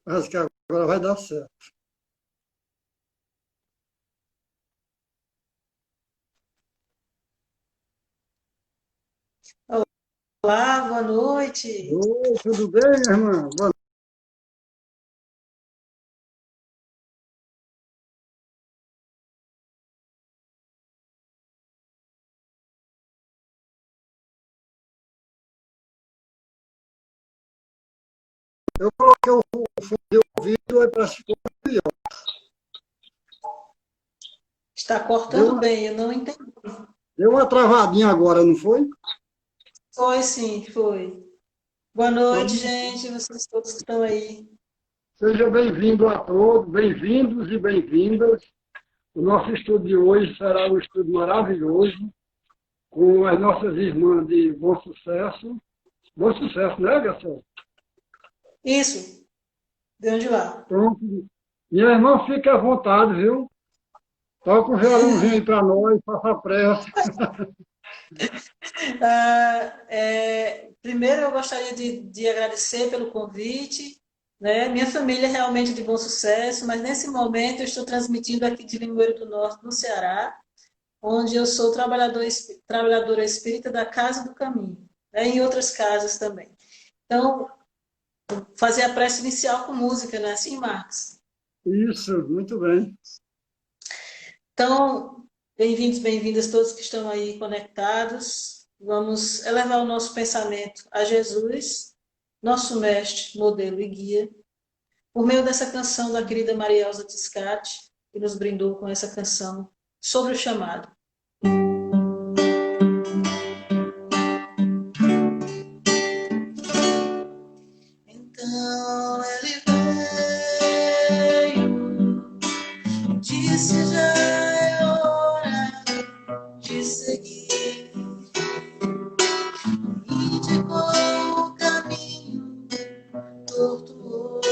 Acho que agora vai dar certo. Olá, boa noite. Oi, tudo bem, minha irmã? Eu coloquei o fone de ouvido aí para se melhor. Está Deu cortando uma, bem, eu não entendi. deu uma travadinha agora, não foi? Foi sim, foi. Boa noite, Então, gente, vocês todos que estão aí. seja bem-vindo a todos, bem-vindos e bem-vindas. O nosso estudo de hoje será um estudo maravilhoso, com as nossas irmãs de Bom Sucesso. Bom Sucesso, né, Garçom? Isso, de onde lá? Pronto. Minha irmã, fique à vontade, viu? Toca o violãozinho aí para nós, faça pressa. Primeiro, eu gostaria de agradecer pelo convite, né? Minha família é realmente de bom sucesso, mas nesse momento eu estou transmitindo aqui de Limoeiro do Norte, no Ceará, onde eu sou trabalhadora espírita da Casa do Caminho, né? E em outras casas também. Então, fazer a prece inicial com música, né? Assim, Marcos. Isso, muito bem. Então, bem-vindos, bem-vindas todos que estão aí conectados. Vamos elevar o nosso pensamento a Jesus, nosso mestre, modelo e guia, por meio dessa canção da querida Maria Elza Tiscati, que nos brindou com essa canção sobre o chamado. Então ele veio, disse já é hora de seguir. Indicou o caminho tortuoso,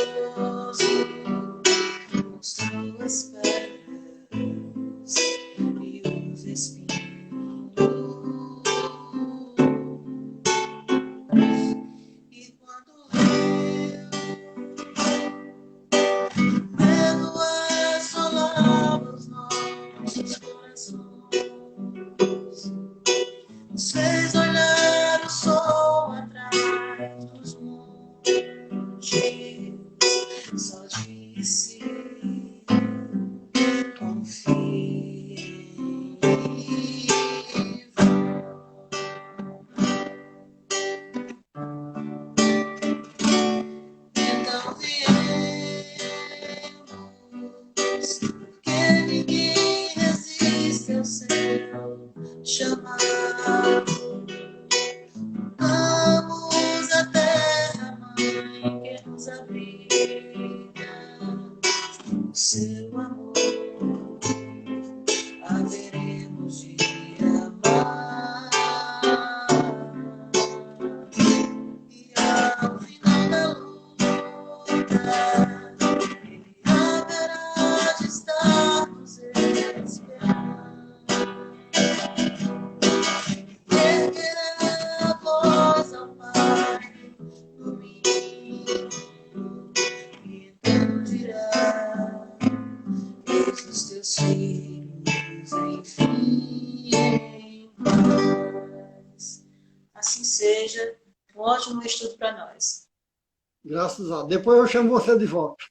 mostrou as pedras e os espinhos. E quando veio, medo assolava os nossos corações, nos fez olhar o sol atrás dos montes, só disse: confie em então viemos, porque ninguém resiste ao céu chamado. Vamos à terra, mãe, que nos abriga. O seu amor haveremos de amar. E ao final da luta, ele haverá de estar nos esperando. Erguerá a voz ao Pai domingo, e então dirá: eis os teus filhos, enfim, em paz. Assim seja, um ótimo estudo para nós. Graças a Deus. Depois eu chamo você de volta.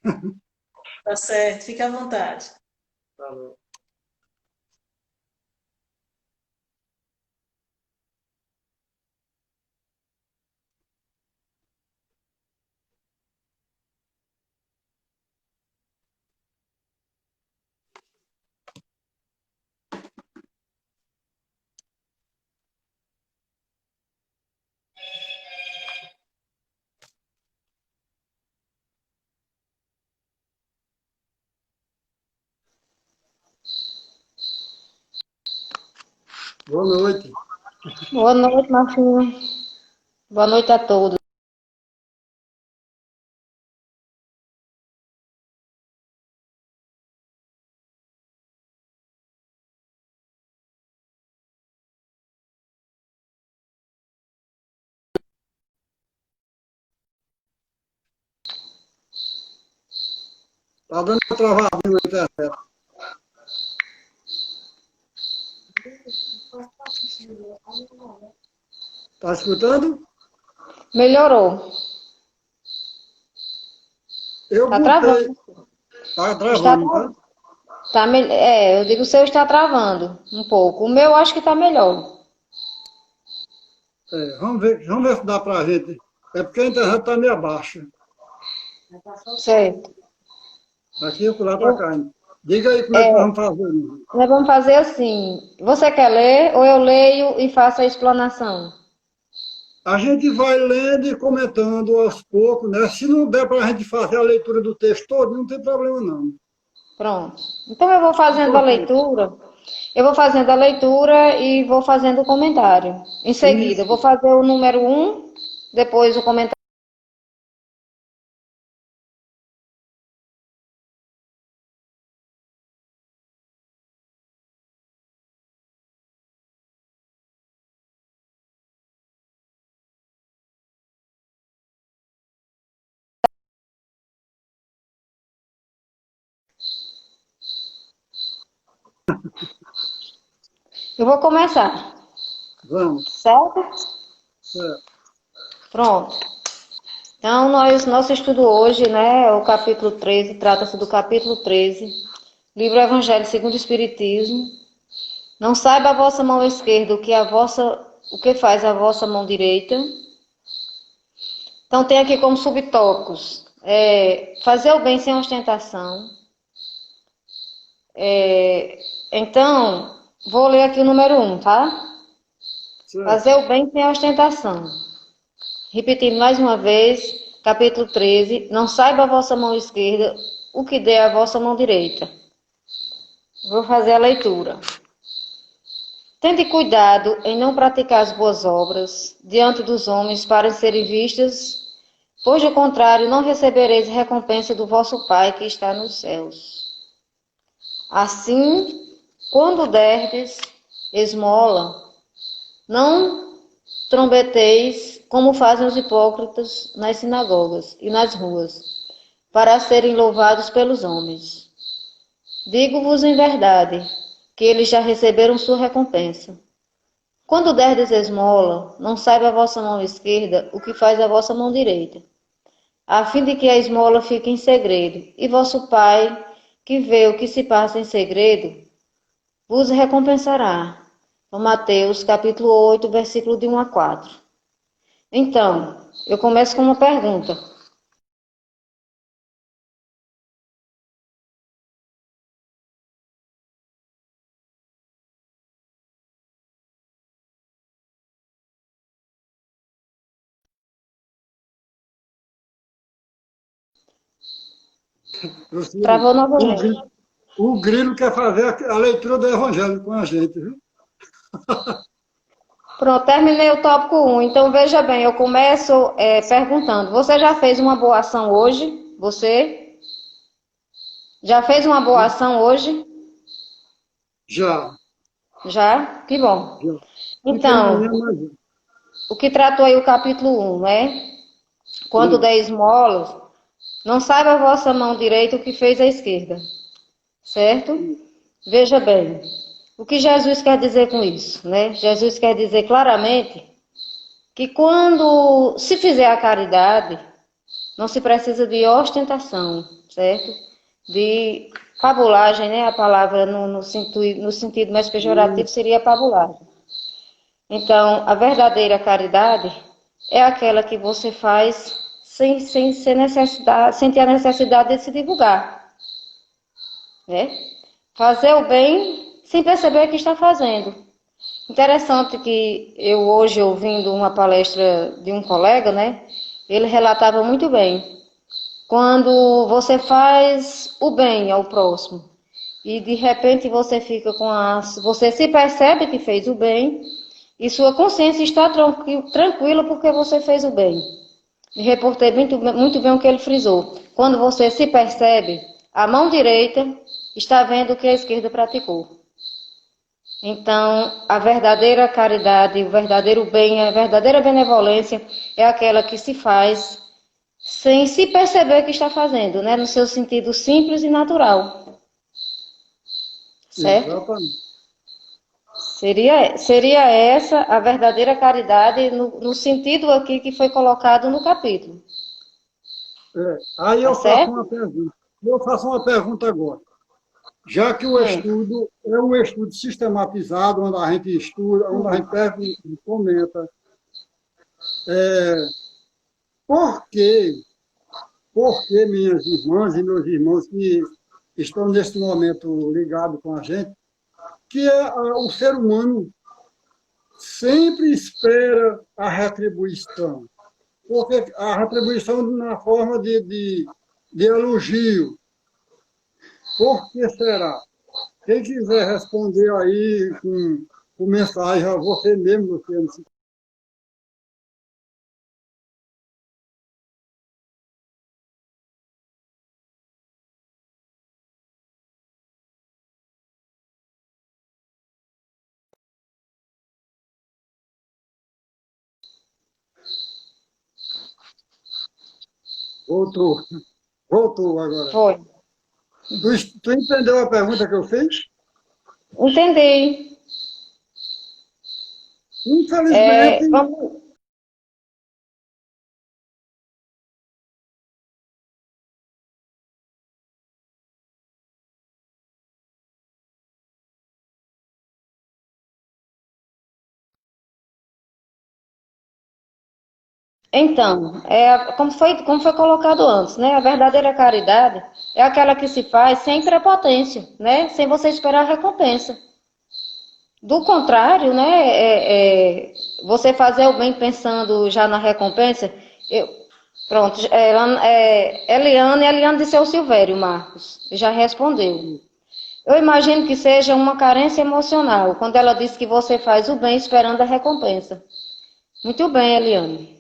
Tá certo, fique à vontade. Falou. Boa noite. Boa noite, Marcinho. Boa noite a todos. Está dando uma travadinha na internet. Está escutando? Melhorou. Eu Está botei. travando. Está Está travando, tá? eu digo o seu está travando um pouco. O meu acho que está melhor. Vamos ver se dá para a gente. É porque a internet está meio baixa. Certo. Aqui e lá para Eu, cá. Diga aí como é que nós é, vamos fazer. nós vamos fazer assim. Você quer ler ou eu leio e faço a explanação? A gente vai lendo e comentando aos poucos, né? Se não der para a gente fazer a leitura do texto todo, não tem problema não. Pronto. Então eu vou fazendo a Importante. leitura. Eu vou fazendo a leitura e vou fazendo o comentário. Em seguida, eu vou Isso. fazer o número 1, depois o comentário. Eu vou começar, Vamos. certo? É. Pronto. Então, nosso estudo hoje, né, é o capítulo 13, trata-se do capítulo 13, livro Evangelho segundo o Espiritismo. Não saiba a vossa mão esquerda o que faz a vossa mão direita. Então, tem aqui como subtópicos, fazer o bem sem ostentação. Então, vou ler aqui o número 1, tá? Certo. Fazer o bem sem ostentação. Repetindo mais uma vez, capítulo 13. Não saiba a vossa mão esquerda o que der a vossa mão direita. Vou fazer a leitura. Tende cuidado em não praticar as boas obras diante dos homens para serem vistas, pois do contrário não recebereis recompensa do vosso Pai que está nos céus. Assim, quando derdes esmola, não trombeteis como fazem os hipócritas nas sinagogas e nas ruas, para serem louvados pelos homens. Digo-vos em verdade, que eles já receberam sua recompensa. Quando derdes esmola, não saiba a vossa mão esquerda o que faz a vossa mão direita, a fim de que a esmola fique em segredo, e vosso Pai, que vê o que se passa em segredo, vos recompensará. Mateus capítulo 8, versículo de 1 a 4. Então, eu começo com uma pergunta. Luciano, Travou novamente. o Grilo quer fazer a leitura do Evangelho com a gente, viu? Pronto, terminei o tópico 1. Então, veja bem, eu começo perguntando. Você já fez uma boa ação hoje? Você? Já fez uma boa ação hoje? Já. Já? Que bom. Já. Fiquei Então, amanhã, mas já. o que tratou aí o capítulo 1, né? Quando der Isso. esmolas, não saiba a vossa mão direita o que fez a esquerda. Certo? Veja bem, o que Jesus quer dizer com isso, né? Jesus quer dizer claramente que quando se fizer a caridade, não se precisa de ostentação, certo? De pabulagem, né? A palavra no sentido mais pejorativo seria pabulagem. Então, a verdadeira caridade é aquela que você faz sem ter a necessidade de se divulgar, né? Fazer o bem sem perceber que está fazendo. Interessante que eu hoje ouvindo uma palestra de um colega, né? Ele relatava muito bem. Quando você faz o bem ao próximo e de repente você fica você se percebe que fez o bem e sua consciência está tranquila porque você fez o bem. E reportei muito bem o que ele frisou. Quando você se percebe, a mão direita está vendo o que a esquerda praticou. Então, a verdadeira caridade, o verdadeiro bem, a verdadeira benevolência é aquela que se faz sem se perceber que está fazendo, né? No seu sentido simples e natural. Certo? Exatamente. Seria essa a verdadeira caridade no sentido aqui que foi colocado no capítulo. Aí Tá eu faço uma certo? pergunta. Eu faço uma pergunta agora. Já que o estudo é um estudo sistematizado, onde a gente estuda, onde a gente pega e comenta, por que minhas irmãs e meus irmãos que estão nesse momento ligados com a gente, que o ser humano sempre espera a retribuição? Porque a retribuição na forma de elogio. Por que será? Quem quiser responder aí com mensagem a você mesmo, Luciano. Voltou, voltou agora. Foi. Tu entendeu a pergunta que eu fiz? Entendi. Infelizmente, Vamos, então, como foi colocado antes, né? A verdadeira caridade é aquela que se faz sem prepotência, né? Sem você esperar a recompensa. Do contrário, né? Você fazer o bem pensando já na recompensa. Pronto, Eliane disse ao Silvério, Marcos, já respondeu. Eu imagino que seja uma carência emocional, quando ela diz que você faz o bem esperando a recompensa. Muito bem, Eliane.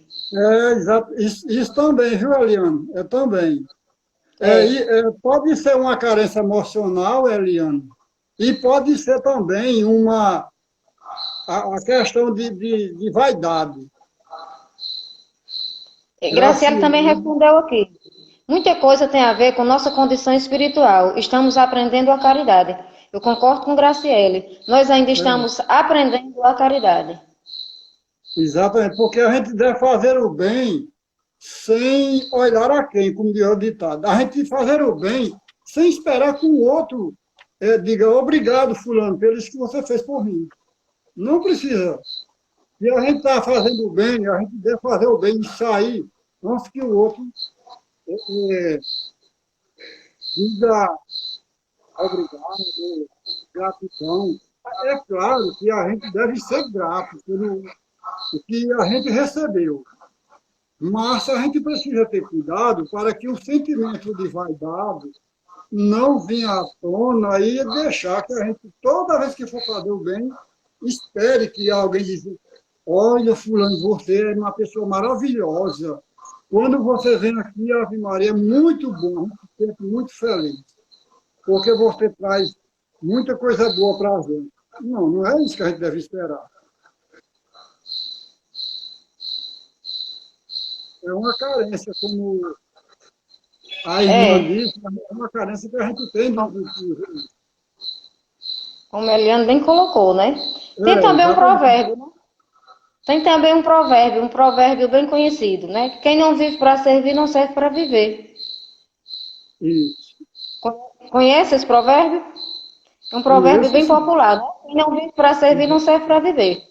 exato. Isso também, viu, Eliane? É também. É. Pode ser uma carência emocional, Eliane, e pode ser também a questão de vaidade. Graciela também Graciane, respondeu aqui. Muita coisa tem a ver com nossa condição espiritual. Estamos aprendendo a caridade. Eu concordo com Graciele. Nós ainda é, estamos aprendendo a caridade. exatamente, porque a gente deve fazer o bem sem olhar a quem, como diz o ditado. A gente fazer o bem sem esperar que o outro diga obrigado, fulano, pelo isso que você fez por mim. Não precisa. Se a gente está fazendo o bem, a gente deve fazer o bem e sair antes que o outro é, diga obrigado, gratidão. É claro que a gente deve ser grato pelo o que a gente recebeu, mas a gente precisa ter cuidado para que o sentimento de vaidade não venha à tona e deixar que a gente, toda vez que for fazer o bem, espere que alguém diga: olha, fulano, você é uma pessoa maravilhosa. Quando você vem aqui, Ave Maria, é muito bom, a gente se sente muito feliz, porque você traz muita coisa boa para a gente. Não, não é isso que a gente deve esperar. É uma carência, como a irmã É, disse, é uma carência que a gente tem como a Eliane bem colocou, né? Tem também um exatamente provérbio, né? Tem também um provérbio bem conhecido, né? Que quem não vive para servir não serve para viver. isso. Conhece esse provérbio? É um provérbio Conheço, bem sim. popular, né? Quem não vive para servir não serve para viver.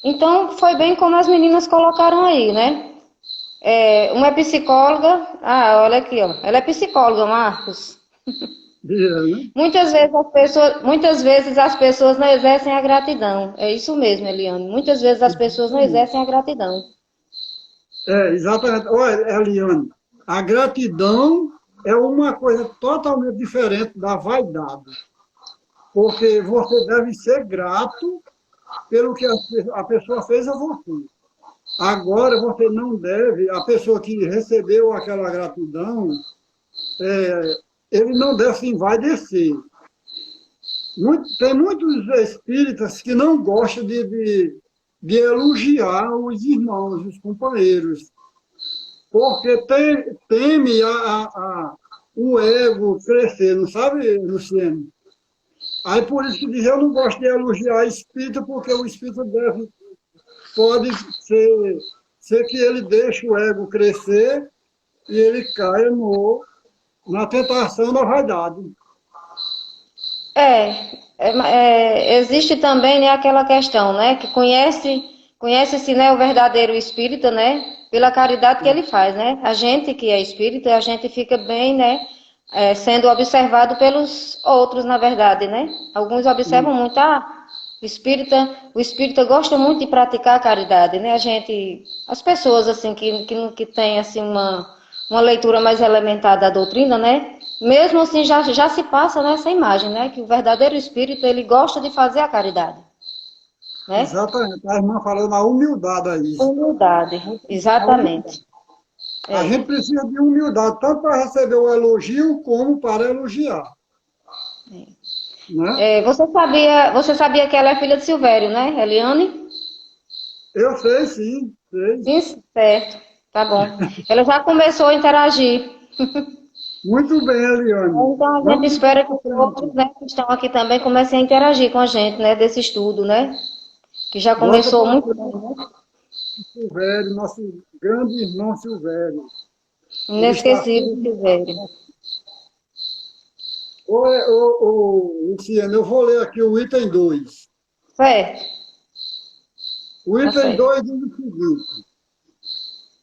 Então, foi bem como as meninas colocaram aí, né? Uma é psicóloga. Ah, olha aqui, ó. Ela é psicóloga, Marcos. Né? Muitas vezes as pessoas não exercem a gratidão. É isso mesmo, Eliane. Muitas vezes as pessoas não Exatamente. exercem a gratidão. Exatamente. Olha, Eliane, a gratidão é uma coisa totalmente diferente da vaidade, porque você deve ser grato pelo que a pessoa fez a você. Agora, você não deve, a pessoa que recebeu aquela gratidão, ele não deve se envaidecer. Tem muitos espíritas que não gostam de elogiar os irmãos, os companheiros. porque teme o ego crescer, não sabe, Luciano? Aí por isso que diz, eu não gosto de elogiar espírito, porque o espírito pode ser que ele deixe o ego crescer e ele caia na tentação da vaidade. Existe também, né, aquela questão, né, que conhece-se, né, o verdadeiro espírita, né, pela caridade que ele faz, né? A gente que é espírita, a gente fica bem, né, sendo observado pelos outros, na verdade, né? Alguns observam muito, o espírita gosta muito de praticar a caridade, né? As pessoas assim que têm assim uma leitura mais elementar da doutrina, né? Mesmo assim já se passa nessa imagem, né? Que o verdadeiro espírito ele gosta de fazer a caridade, né? Exatamente. A irmã falou na humildade aí. Humildade, exatamente. A gente precisa de humildade, tanto para receber o elogio, como para elogiar. Né? Você sabia que ela é filha de Silvério, né, Eliane? Eu sei, sim. Sei. Isso, certo. Tá bom. Ela já começou a interagir. Muito bem, Eliane. Então a gente Vamos espera que os outros, né, que estão aqui também comecem a interagir com a gente, né, desse estudo, né? Que já começou muito bem, né? Silvério, nosso grande irmão Silvério. Inesquecível, Silvério. Luciano, eu vou ler aqui o item 2. Certo. O item 2 diz o seguinte: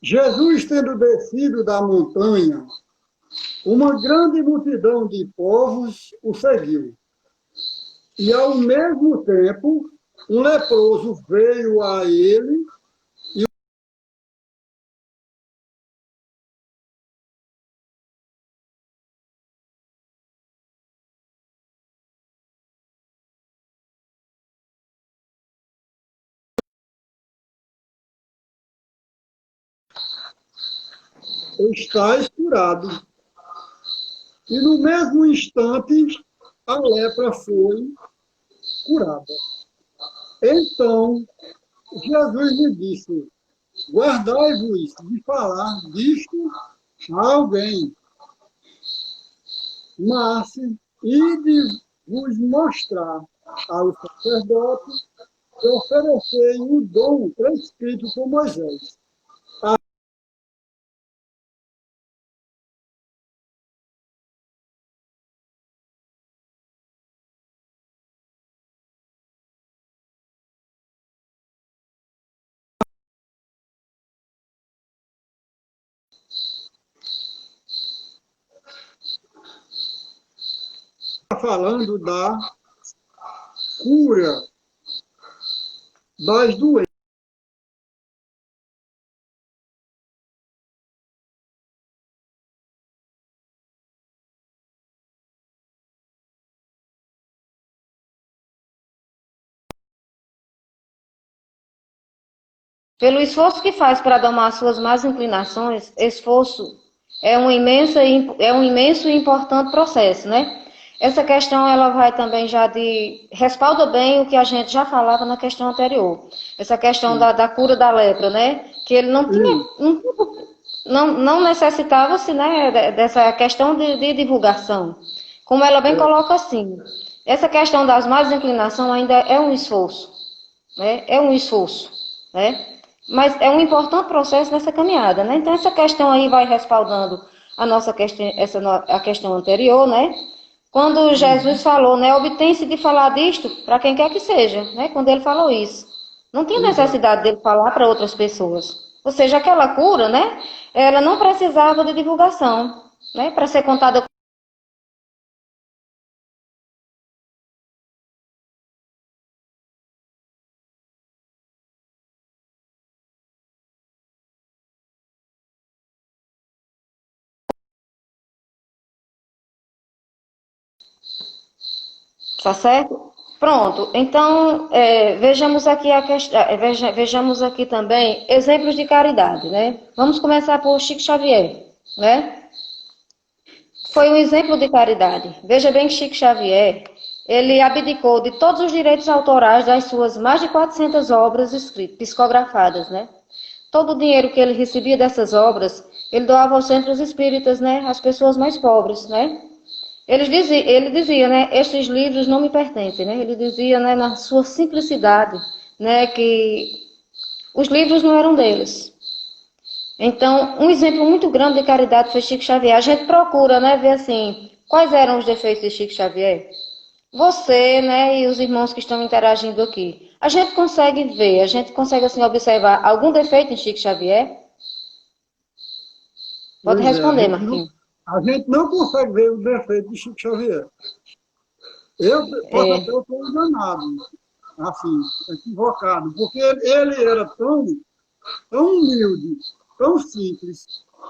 Jesus, tendo descido da montanha, uma grande multidão de povos o seguiu. E, ao mesmo tempo, um leproso veio a ele e está curado. E, no mesmo instante, a lepra foi curada. Então, Jesus lhe disse: guardai-vos de falar disto a alguém, mas ide vos mostrar ao sacerdote e oferecei o dom prescrito por Moisés. Está falando da cura das doenças. Pelo esforço que faz para domar suas más inclinações, esforço é um imenso e importante processo, né? Essa questão ela vai também respalda bem o que a gente já falava na questão anterior. Essa questão da cura da lepra, né? Que ele não necessitava-se, né, dessa questão de divulgação. Como ela bem coloca assim, essa questão das más inclinações ainda é um esforço, né? É um esforço, né? Mas é um importante processo nessa caminhada, né? Então essa questão aí vai respaldando a nossa questão, a questão anterior, né? Quando Jesus falou, né? Obtém-se de falar disto para quem quer que seja, né? Quando ele falou isso, não tinha necessidade dele falar para outras pessoas. Ou seja, aquela cura, né? Ela não precisava de divulgação, né? Para ser contada. Tá certo? Pronto. Então, vejamos aqui vejamos aqui também exemplos de caridade, né? Vamos começar por Chico Xavier, né? Foi um exemplo de caridade. Veja bem que Chico Xavier, ele abdicou de todos os direitos autorais das suas mais de 400 obras escritas, psicografadas, né? Todo o dinheiro que ele recebia dessas obras, ele doava aos centros espíritas, né? As pessoas mais pobres, né? Ele dizia, né? Estes livros não me pertencem, né? Ele dizia, né? Na sua simplicidade, né? Que os livros não eram deles. Então, um exemplo muito grande de caridade foi Chico Xavier. A gente procura, né? Ver assim, quais eram os defeitos de Chico Xavier? Você, né? E os irmãos que estão interagindo aqui. A gente consegue ver, a gente consegue, assim, observar algum defeito em Chico Xavier? Pode Pois é, responder, Marquinhos. a gente não consegue ver o defeito de Chico Xavier. Eu posso até É, ter enganado, assim, equivocado, porque ele era tão humilde, tão simples,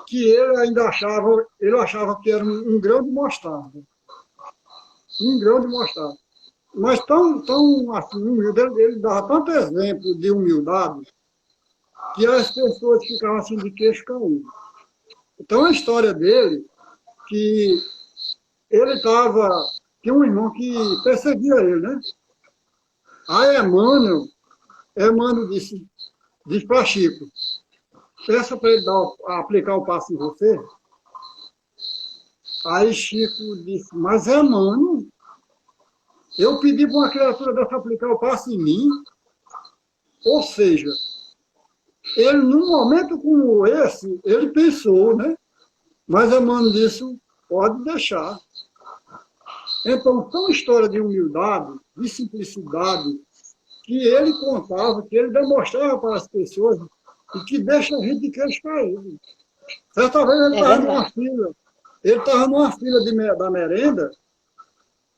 que ele achava que era um grão de mostarda. Um grão de mostarda. Mas tão assim, humilde, ele dava tanto exemplo de humildade, que as pessoas ficavam assim de queixo caído. Então a história dele, que ele estava. Tinha um irmão que perseguia ele, né? Aí Emmanuel disse para Chico, peça para ele aplicar o passe em você. Aí Chico disse, mas Emmanuel, eu pedi para uma criatura dessa aplicar o passe em mim. Ou seja, ele, num momento como esse, ele pensou, né? Mas Emmanuel disse, pode deixar. Então, são histórias de humildade, de simplicidade, que ele contava, que ele demonstrava para as pessoas e que deixa a gente de queixo caído. Certa vez é verdade. ele estava numa fila da merenda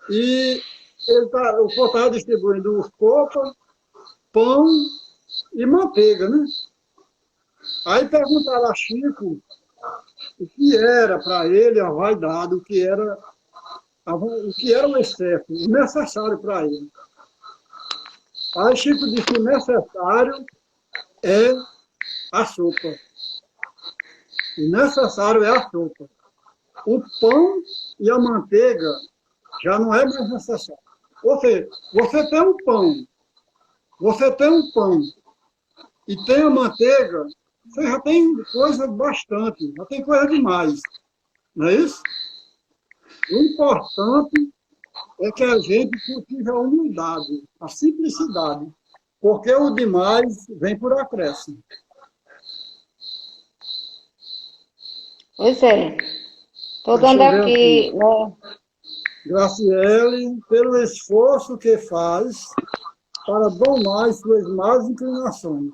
e o povo estava distribuindo copa, pão e manteiga, né? Aí perguntaram a Chico o que era para ele a vaidade, o que era o excesso, o necessário para ele. Aí Chico disse que o necessário é a sopa. O necessário é a sopa. O pão e a manteiga já não é mais necessário. Ou seja, você tem um pão e tem a manteiga, você já tem coisa bastante, já tem coisa demais. Não é isso? O importante é que a gente cultive a humildade, a simplicidade, porque o demais vem por acréscimo. Pois é. Estou Deixa dando eu ver aqui, aqui. né? Graciele, pelo esforço que faz para domar suas más inclinações.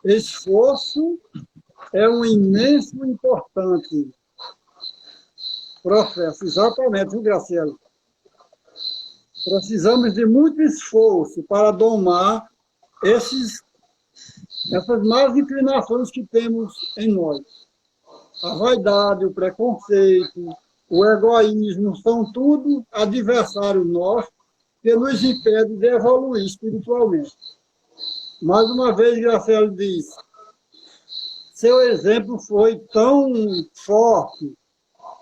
Esforço é um imenso e importante processo. Exatamente, viu, Graciele? Precisamos de muito esforço para domar essas más inclinações que temos em nós. A vaidade, o preconceito, o egoísmo são tudo adversários nossos que nos impedem de evoluir espiritualmente. Mais uma vez, Graciela diz, seu exemplo foi tão forte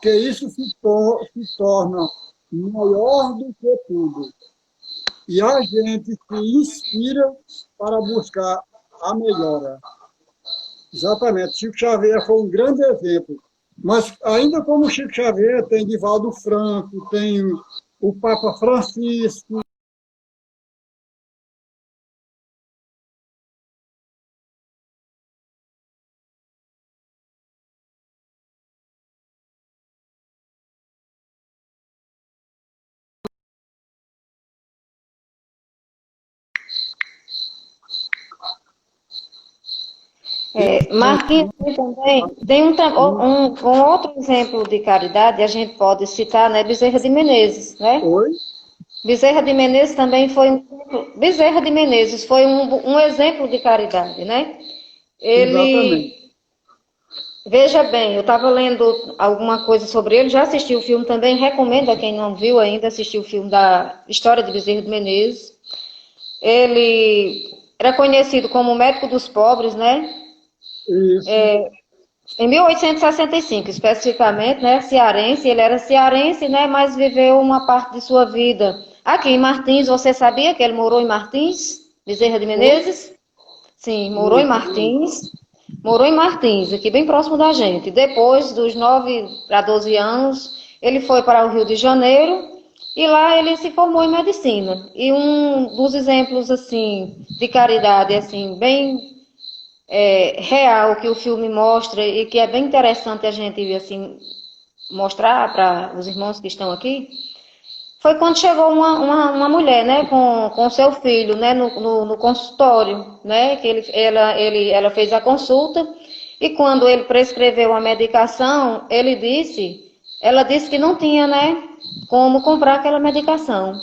que isso se torna maior do que tudo. E a gente se inspira para buscar a melhora. Exatamente. Chico Xavier foi um grande exemplo. Mas, ainda como Chico Xavier, tem Divaldo Franco, tem o Papa Francisco. Marquinhos também tem um outro exemplo de caridade, a gente pode citar, né? Bezerra de Menezes, né? Oi? Bezerra de Menezes também foi Bezerra de Menezes foi um exemplo de caridade, né? Exatamente. Ele, veja bem, eu estava lendo alguma coisa sobre ele, já assisti o filme também, recomendo a quem não viu ainda assistir o filme da história de Bezerra de Menezes. Ele era conhecido como médico dos pobres, né? Isso. Em 1865, especificamente, né, cearense, ele era cearense, né, mas viveu uma parte de sua vida aqui em Martins. Você sabia que ele morou em Martins, Bezerra de Menezes? Sim, morou em Martins. Morou em Martins, aqui bem próximo da gente. Depois dos 9 para 12 anos, ele foi para o Rio de Janeiro e lá ele se formou em medicina. E um dos exemplos assim de caridade assim bem real que o filme mostra e que é bem interessante a gente assim mostrar para os irmãos que estão aqui, foi quando chegou uma mulher, né, com seu filho, né, no consultório, né, que ela fez a consulta e quando ele prescreveu a medicação, ela disse que não tinha, né, como comprar aquela medicação.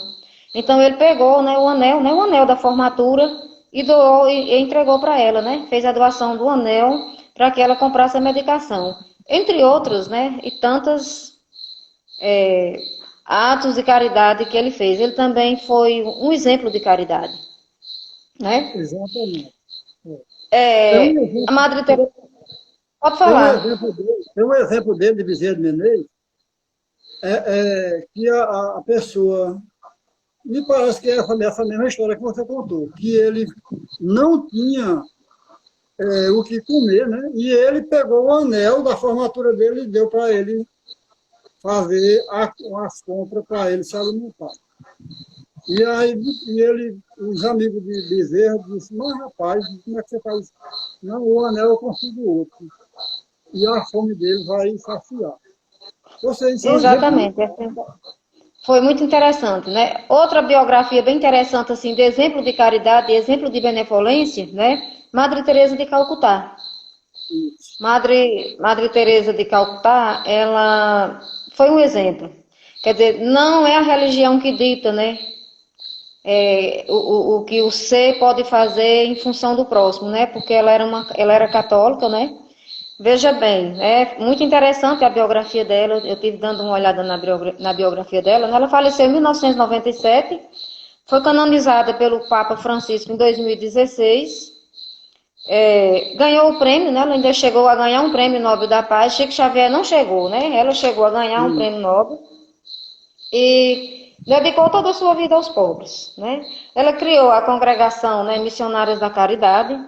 Então ele pegou, né, o anel da formatura e doou e entregou para ela, né, fez a doação do anel para que ela comprasse a medicação, entre outros, né, e tantas atos de caridade que ele fez. Ele também foi um exemplo de caridade, né? Exatamente. A Madre Teresa, pode Tem um falar. exemplo dele, tem um exemplo dele de Bezerra de Menezes, que a pessoa, me parece que é essa mesma história que você contou, que ele não tinha o que comer, né? E ele pegou o anel da formatura dele e deu para ele fazer as compras para ele se alimentar. E aí os amigos de Bezerra disseram, mas rapaz, como é que você faz isso? Não, o anel eu consigo outro. E a fome dele vai saciar. Vocês são Exatamente. Foi muito interessante, né? Outra biografia bem interessante, assim, de exemplo de caridade, exemplo de benevolência, né? Madre Teresa de Calcutá. Madre Teresa de Calcutá, ela foi um exemplo. Quer dizer, não é a religião que dita, né? O que o ser pode fazer em função do próximo, né? Porque ela era católica, né? Veja bem, é muito interessante a biografia dela. Eu tive dando uma olhada na biografia dela. Ela faleceu em 1997, foi canonizada pelo Papa Francisco em 2016. Ganhou o prêmio, né? Ela ainda chegou a ganhar um prêmio Nobel da Paz. Chico Xavier não chegou, né? Ela chegou a ganhar um prêmio Nobel e dedicou toda a sua vida aos pobres, né? Ela criou a congregação, né, Missionárias da Caridade,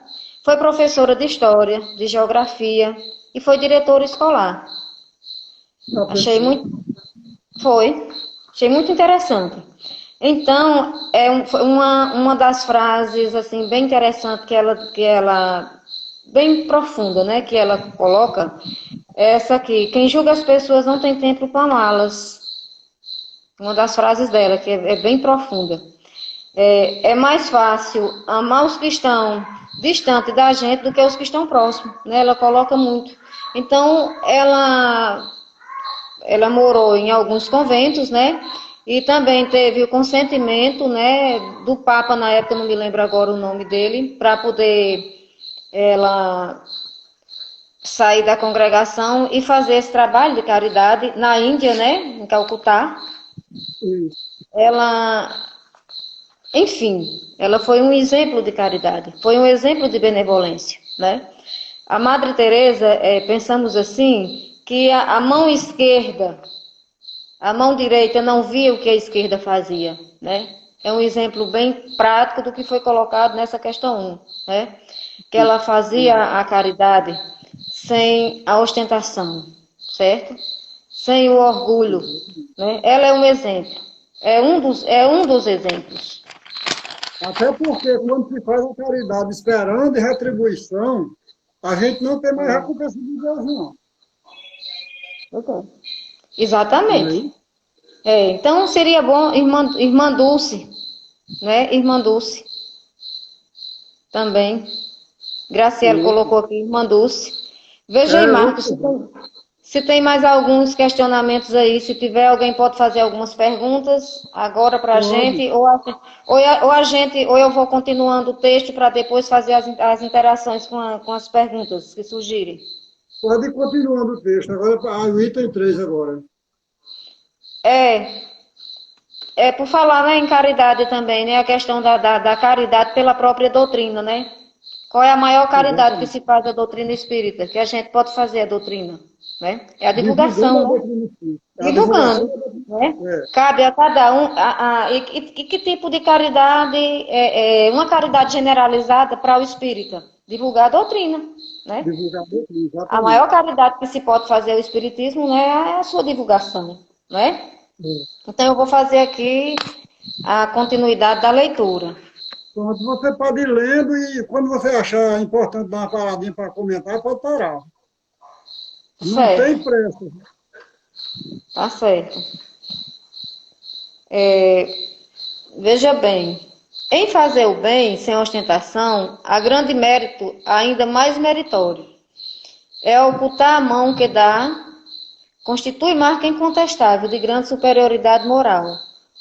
foi professora de História, de Geografia e foi diretora escolar. Achei muito interessante. Então, uma das frases assim bem interessante que ela bem profunda, né, que ela coloca, é essa aqui: quem julga as pessoas não tem tempo para amá-las. Uma das frases dela, que é bem profunda. É mais fácil amar os que estão distantes da gente do que os que estão próximos, né? Ela coloca muito. Então, ela morou em alguns conventos, né? E também teve o consentimento, né, do Papa na época, não me lembro agora o nome dele, para poder ela sair da congregação e fazer esse trabalho de caridade na Índia, né, em Calcutá. Enfim, ela foi um exemplo de caridade, foi um exemplo de benevolência, né? A Madre Teresa, pensamos assim, que a mão esquerda, a mão direita não via o que a esquerda fazia, né? É um exemplo bem prático do que foi colocado nessa questão 1, né? Que ela fazia a caridade sem a ostentação, certo? Sem o orgulho, né? Ela é um exemplo, é um dos exemplos. Até porque quando se faz a caridade esperando retribuição, a gente não tem mais recompensa de Deus, não. Okay. Exatamente. Então seria bom irmã Dulce, né? Irmã Dulce. Também. Graciela colocou aqui, irmã Dulce. Veja aí, Marcos, se tem mais alguns questionamentos aí, se tiver, alguém pode fazer algumas perguntas agora para a gente, ou eu vou continuando o texto para depois fazer as interações com as perguntas que surgirem. Pode ir continuando o texto, agora o item 3 agora. Por falar, né, em caridade também, né, a questão da caridade pela própria doutrina, né? Qual é a maior caridade que se faz da doutrina espírita? Que a gente pode fazer a doutrina, né? É a divulgação, né? Divulgando, né? Cabe a cada um, e que tipo de caridade, uma caridade generalizada para o espírita, divulgar a doutrina, né? Divulgar a doutrina, A exatamente. maior caridade que se pode fazer ao Espiritismo, né, é a sua divulgação, né? É. Então eu vou fazer aqui a continuidade da leitura. Pronto, você pode ir lendo e quando você achar importante dar uma paradinha para comentar, pode parar. Não Certo, tem pressa. tá certo. Veja bem, em fazer o bem sem ostentação, há grande mérito, ainda mais meritório. É ocultar a mão que dá, constitui marca incontestável de grande superioridade moral.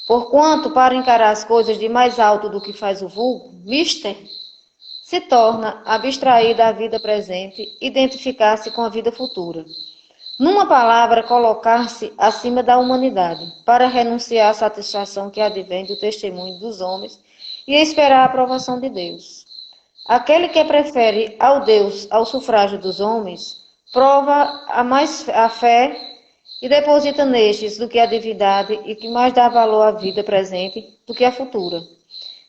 Porquanto, para encarar as coisas de mais alto do que faz o vulgo, mister, se torna abstrair da vida presente, identificar-se com a vida futura. Numa palavra, colocar-se acima da humanidade, para renunciar à satisfação que advém do testemunho dos homens e esperar a aprovação de Deus. Aquele que prefere ao Deus ao sufrágio dos homens, prova a fé e deposita nestes do que a divindade e que mais dá valor à vida presente do que à futura.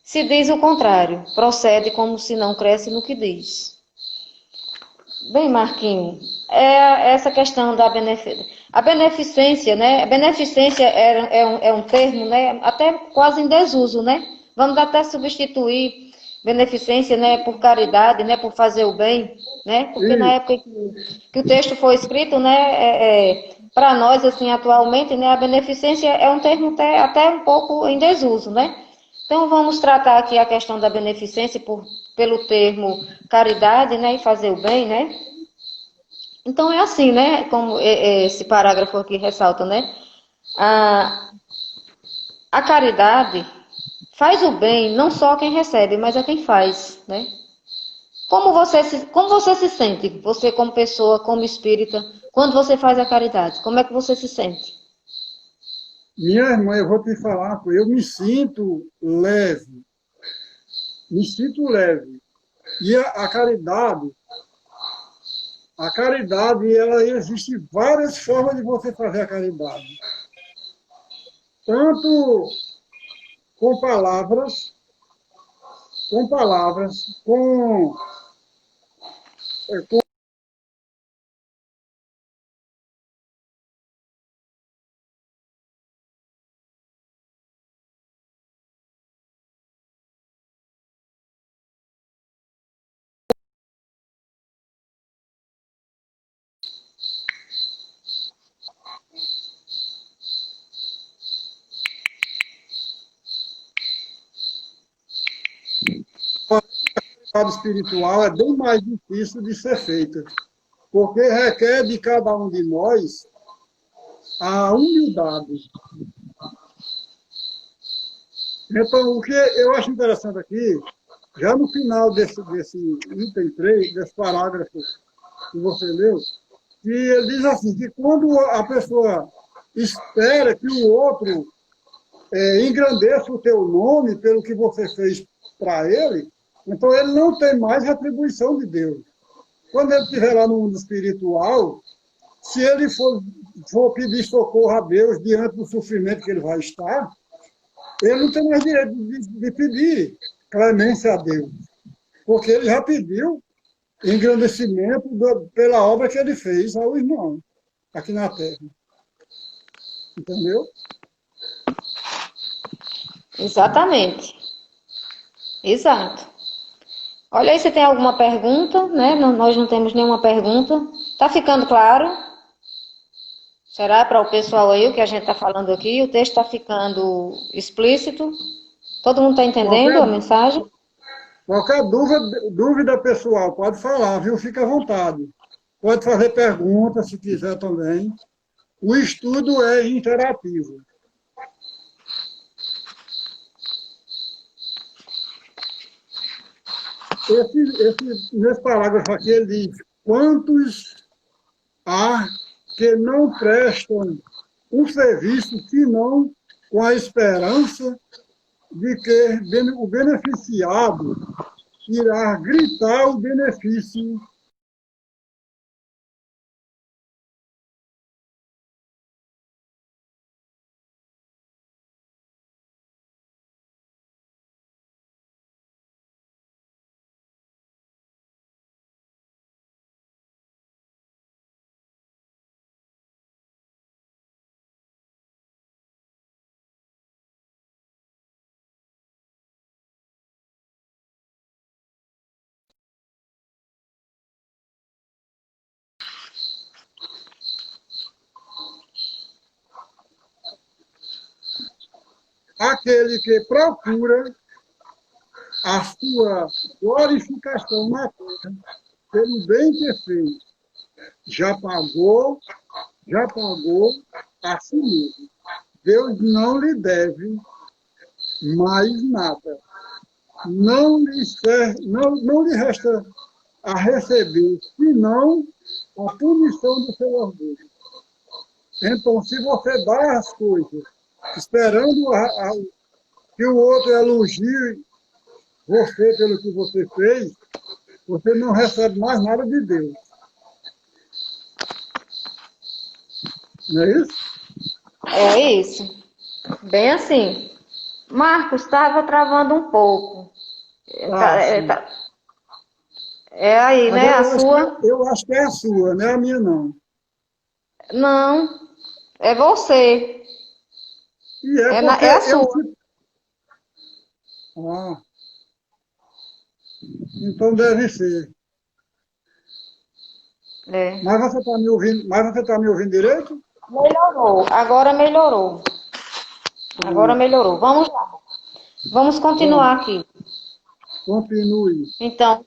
Se diz o contrário, procede como se não cresce no que diz. Bem, Marquinho, é essa questão da beneficência. A beneficência, né? A beneficência é um termo, né? Até quase em desuso, né? Vamos até substituir beneficência, né? Por caridade, né? Por fazer o bem, né? Porque na E, época que o texto foi escrito, né? Para nós, assim, atualmente, né? A beneficência é um termo até um pouco em desuso, né? Então, vamos tratar aqui a questão da beneficência pelo termo caridade, né, e fazer o bem, né? Então, é assim, né, como esse parágrafo aqui ressalta, né? A, a caridade faz o bem não só a quem recebe, mas a quem faz, né? Como você se sente, você como pessoa, como espírita, quando você faz a caridade? Como é que você se sente? minha irmã, eu vou te falar, eu me sinto leve. E a caridade, ela existe várias formas de você fazer a caridade. Tanto com palavras, com a caridade espiritual é bem mais difícil de ser feita, porque requer de cada um de nós a humildade. Então, o que eu acho interessante aqui, já no final desse item 3, desse parágrafo que você leu, que ele diz assim, que quando a pessoa espera que o outro engrandeça o teu nome pelo que você fez para ele, então ele não tem mais retribuição de Deus. Quando ele estiver lá no mundo espiritual, se ele for pedir socorro a Deus diante do sofrimento que ele vai estar, ele não tem mais direito de pedir clemência a Deus, porque ele já pediu engrandecimento pela obra que ele fez ao irmão, aqui na Terra. Entendeu? Exatamente. Exato. Olha aí se tem alguma pergunta, né? Nós não temos nenhuma pergunta. Tá ficando claro? Será para o pessoal aí o que a gente está falando aqui? O texto está ficando explícito? Todo mundo está entendendo Qualquer, a mensagem? qualquer dúvida pessoal, pode falar, viu? Fica à vontade. Pode fazer perguntas se quiser também. O estudo é interativo. Nesse parágrafo aqui, ele diz: quantos há que não prestam um serviço senão com a esperança de que o beneficiado irá gritar o benefício aquele que procura a sua glorificação na terra pelo bem que fez. Já pagou a si mesmo. Deus não lhe deve mais nada. Não lhe resta a receber, senão a punição do seu orgulho. Então, se você dá as coisas esperando que o outro elogie você pelo que você fez, você não recebe mais nada de Deus. Não é isso? É isso. Bem assim. Marcos, estava travando um pouco. É aí, né? Agora, A sua? eu acho que é a sua, não é a minha, não. Não, é você. E é porque É a eu... sua. Ah, então deve ser. É. Mas você está me ouvindo direito? Melhorou. Agora melhorou. Agora melhorou. Vamos lá. Vamos continuar aqui. Continue. Então,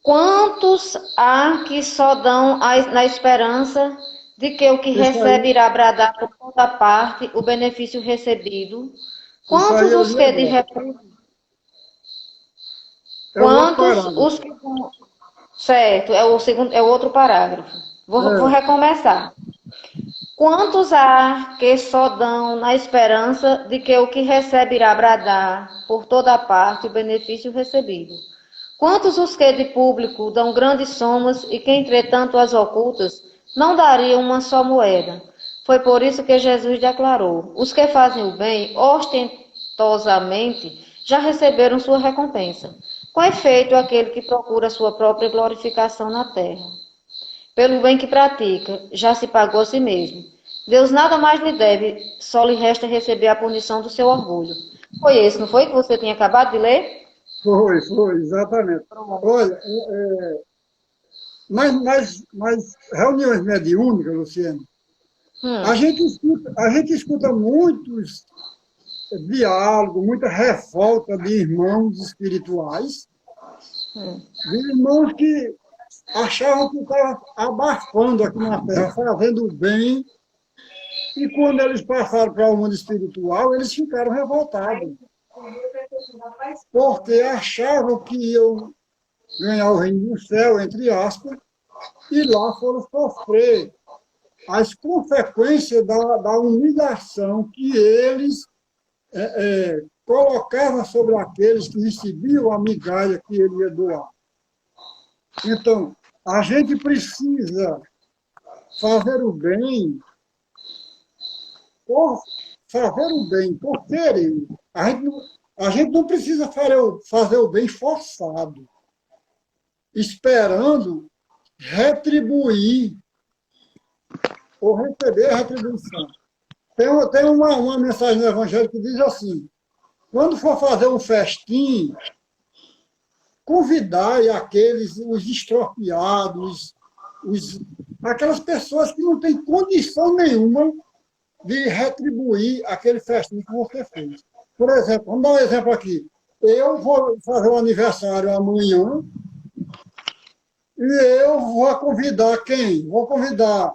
quantos há que só dão na esperança de que o que Isso recebe aí, irá bradar por toda parte o benefício recebido? isso Quantos aí eu os li que de agora. É o outro Quantos parágrafo. os que... Certo, é o segundo, é o outro parágrafo. Vou É, recomeçar. Quantos há que só dão na esperança de que o que recebe irá bradar por toda parte o benefício recebido? Quantos os que de público dão grandes somas e que, entretanto, as ocultas não dariam uma só moeda? Foi por isso que Jesus declarou: os que fazem o bem ostentosamente já receberam sua recompensa. Com efeito, aquele que procura sua própria glorificação na terra, pelo bem que pratica, já se pagou a si mesmo. Deus nada mais lhe deve, só lhe resta receber a punição do seu orgulho. Foi esse, não foi que você tinha acabado de ler? foi, exatamente. Olha, mas reuniões mediúnicas, Luciano, a Hum, gente escuta muitos diálogos, muita revolta de irmãos espirituais, hum. de irmãos que achavam que estavam abafando aqui na Terra, fazendo o bem, e quando eles passaram para o mundo espiritual, eles ficaram revoltados, porque achavam que iam ganhar o reino do céu, entre aspas, e lá foram sofrer as consequências da humilhação que eles colocavam sobre aqueles que recebiam a migalha que ele ia doar. Então, a gente precisa fazer o bem por querer. A gente não precisa fazer o bem forçado, esperando retribuir ou receber a retribuição. Tem uma mensagem no Evangelho que diz assim: quando for fazer um festim, convidai os estropiados, aquelas pessoas que não têm condição nenhuma de retribuir aquele festim que você fez. Por exemplo, vamos dar um exemplo aqui. Eu vou fazer um aniversário amanhã e eu vou convidar quem? Vou convidar.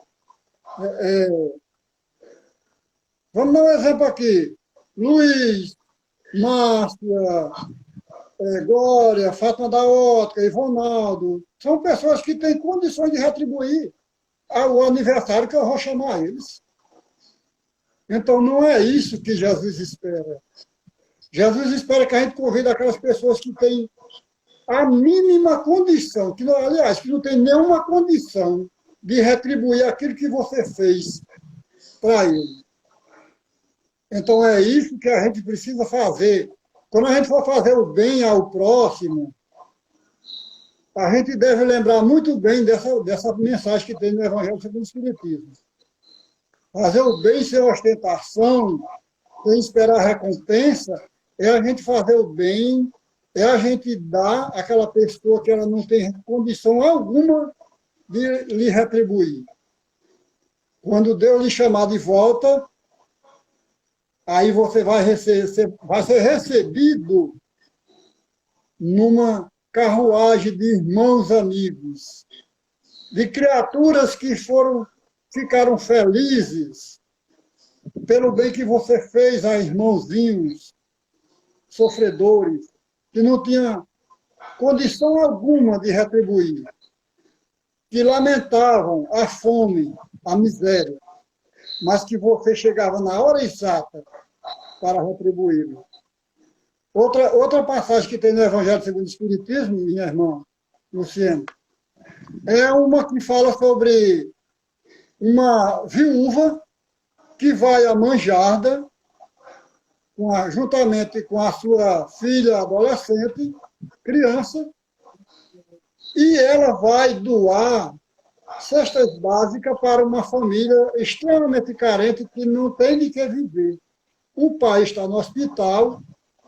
Vamos dar um exemplo aqui. Luiz, Márcia, Glória, Fátima da Ótica, Ivonaldo. São pessoas que têm condições de retribuir o aniversário que eu vou chamar eles. Então, não é isso que Jesus espera. Jesus espera que a gente convide aquelas pessoas que têm a mínima condição, aliás, que não tem nenhuma condição de retribuir aquilo que você fez para ele. Então, é isso que a gente precisa fazer. Quando a gente for fazer o bem ao próximo, a gente deve lembrar muito bem dessa mensagem que tem no Evangelho segundo o Espiritismo. Fazer o bem sem ostentação, sem esperar recompensa, é a gente fazer o bem, é a gente dar àquela pessoa que ela não tem condição alguma de lhe retribuir. Quando Deus lhe chamar de volta, aí você vai ser recebido numa carruagem de irmãos amigos, de criaturas que ficaram felizes pelo bem que você fez a irmãozinhos sofredores, que não tinha condição alguma de retribuir, que lamentavam a fome, a miséria, mas que você chegava na hora exata para retribuí-lo. Outra passagem que tem no Evangelho segundo o Espiritismo, minha irmã Luciana, é uma que fala sobre uma viúva que vai à manjarda, juntamente com a sua filha adolescente, criança, e ela vai doar cestas básicas para uma família extremamente carente que não tem de que viver. O pai está no hospital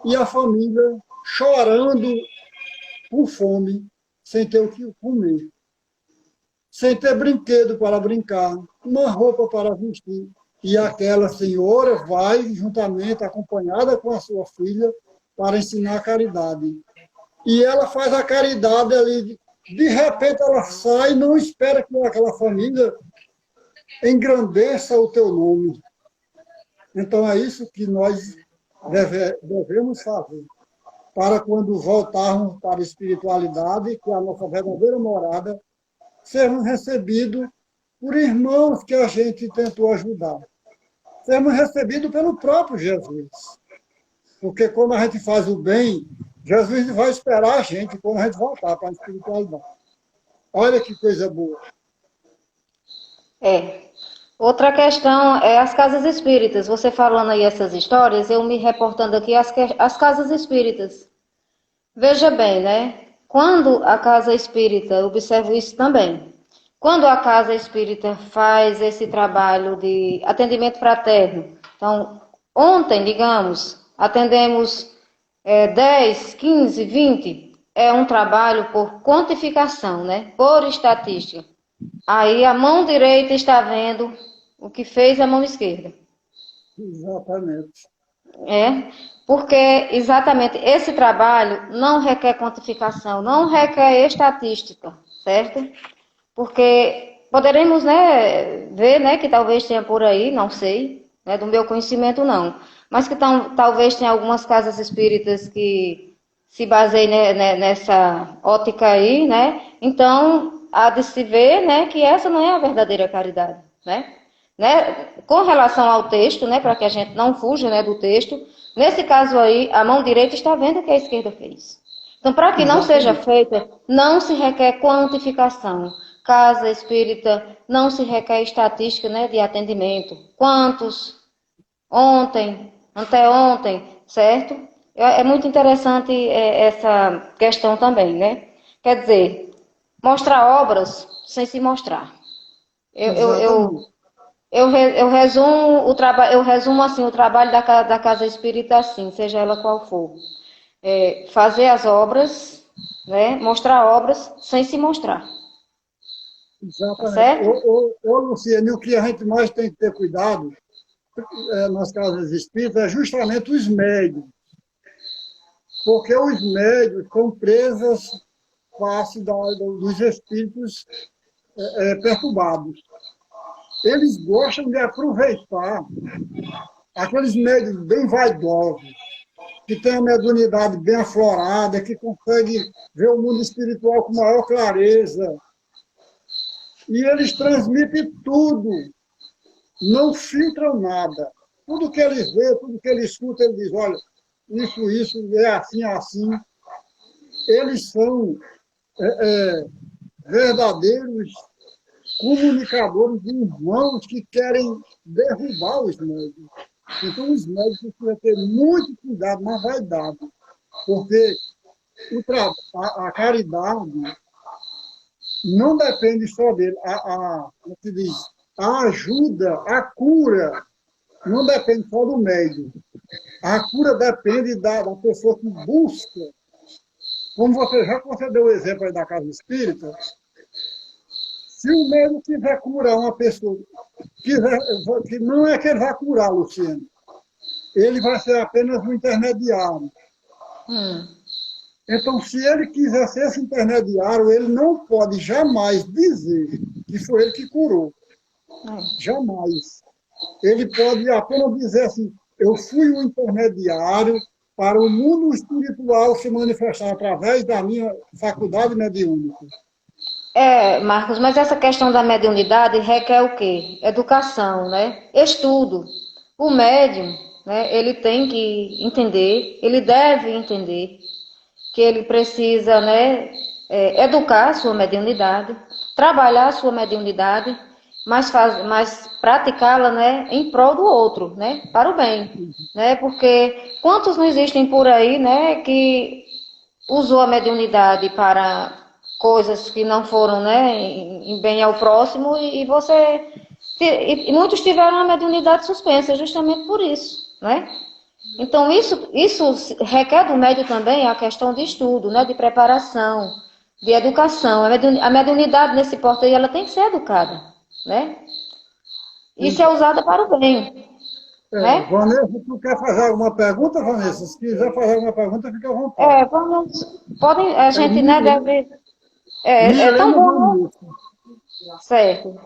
e a família chorando por fome, sem ter o que comer, sem ter brinquedo para brincar, uma roupa para vestir. E aquela senhora vai juntamente, acompanhada com a sua filha, para ensinar a caridade. E ela faz a caridade ali, de repente ela sai e não espera que aquela família engrandeça o teu nome. Então é isso que nós devemos fazer, para quando voltarmos para a espiritualidade, que é a nossa verdadeira morada, sermos recebidos por irmãos que a gente tentou ajudar. Sermos recebidos pelo próprio Jesus. Porque quando a gente faz o bem, Jesus vai esperar a gente quando a gente voltar para a espiritualidade. Olha que coisa boa. Outra questão é as casas espíritas. Você falando aí essas histórias, eu me reportando aqui as casas espíritas. Veja bem, né? Quando a casa espírita, eu observo isso também, quando a casa espírita faz esse trabalho de atendimento fraterno, então, ontem, digamos, atendemos 10, 15, 20, é um trabalho por quantificação, né? Por estatística. Aí a mão direita está vendo o que fez a mão esquerda. Exatamente. Porque exatamente esse trabalho não requer quantificação, não requer estatística, certo? Porque poderemos, né, ver, né, que talvez tenha por aí, não sei, né, do meu conhecimento não, mas que talvez tenha algumas casas espíritas que se baseiem nessa ótica aí, né? Então, há de se ver, né, que essa não é a verdadeira caridade, né? Com relação ao texto, né, para que a gente não fuja, né, do texto, nesse caso aí, a mão direita está vendo o que a esquerda fez. Então, para que não seja feita, não se requer quantificação. Casa espírita, não se requer estatística, né, de atendimento. Quantos? Ontem, anteontem, certo? É muito interessante essa questão também, né? Quer dizer, mostrar obras sem se mostrar. Eu resumo assim o trabalho da casa espírita assim, seja ela qual for. Fazer as obras, né? Mostrar obras sem se mostrar. Exatamente. Certo? Luciane, o que a gente mais tem que ter cuidado nas casas espíritas é justamente os médios. Porque os médios são presas fáceis dos espíritos perturbados. Eles gostam de aproveitar aqueles médios bem vaidosos, que têm a mediunidade bem aflorada, que conseguem ver o mundo espiritual com maior clareza. E eles transmitem tudo, não filtram nada. Tudo que eles vê, tudo que eles escutam, eles dizem, olha, isso é assim, assim. Eles são verdadeiros comunicadores de irmãos que querem derrubar os médicos. Então, os médicos precisam ter muito cuidado na vaidade, porque a caridade não depende só dele. Como se diz, a ajuda, a cura, não depende só do médico. A cura depende da pessoa que busca. Como você já concedeu o exemplo aí da casa espírita, se o médico quiser curar uma pessoa, que não é que ele vai curar, Luciano, ele vai ser apenas um intermediário. Hum. Então, se ele quiser ser esse intermediário, ele não pode jamais dizer que foi ele que curou. Jamais. Ele pode apenas dizer assim, eu fui um intermediário para o mundo espiritual se manifestar através da minha faculdade mediúnica. Marcos, mas essa questão da mediunidade requer o quê? Educação, né? Estudo. O médium, né, ele tem que entender, ele deve entender que ele precisa, né, educar a sua mediunidade, trabalhar a sua mediunidade, mas praticá-la, né, em prol do outro, né, para o bem, né? Porque quantos não existem por aí, né, que usou a mediunidade para coisas que não foram, né, em bem ao próximo e muitos tiveram a mediunidade suspensa justamente por isso, né? Então isso requer do médium também a questão de estudo, né, de preparação, de educação. A mediunidade nesse porto aí ela tem que ser educada, né? Isso é usada para o bem, né? Vanessa, tu quer fazer alguma pergunta, Vanessa? Se quiser fazer alguma pergunta, fica à vontade. Podem, a gente, né, deve... É tão Milena bom, né? Vanessa. Certo.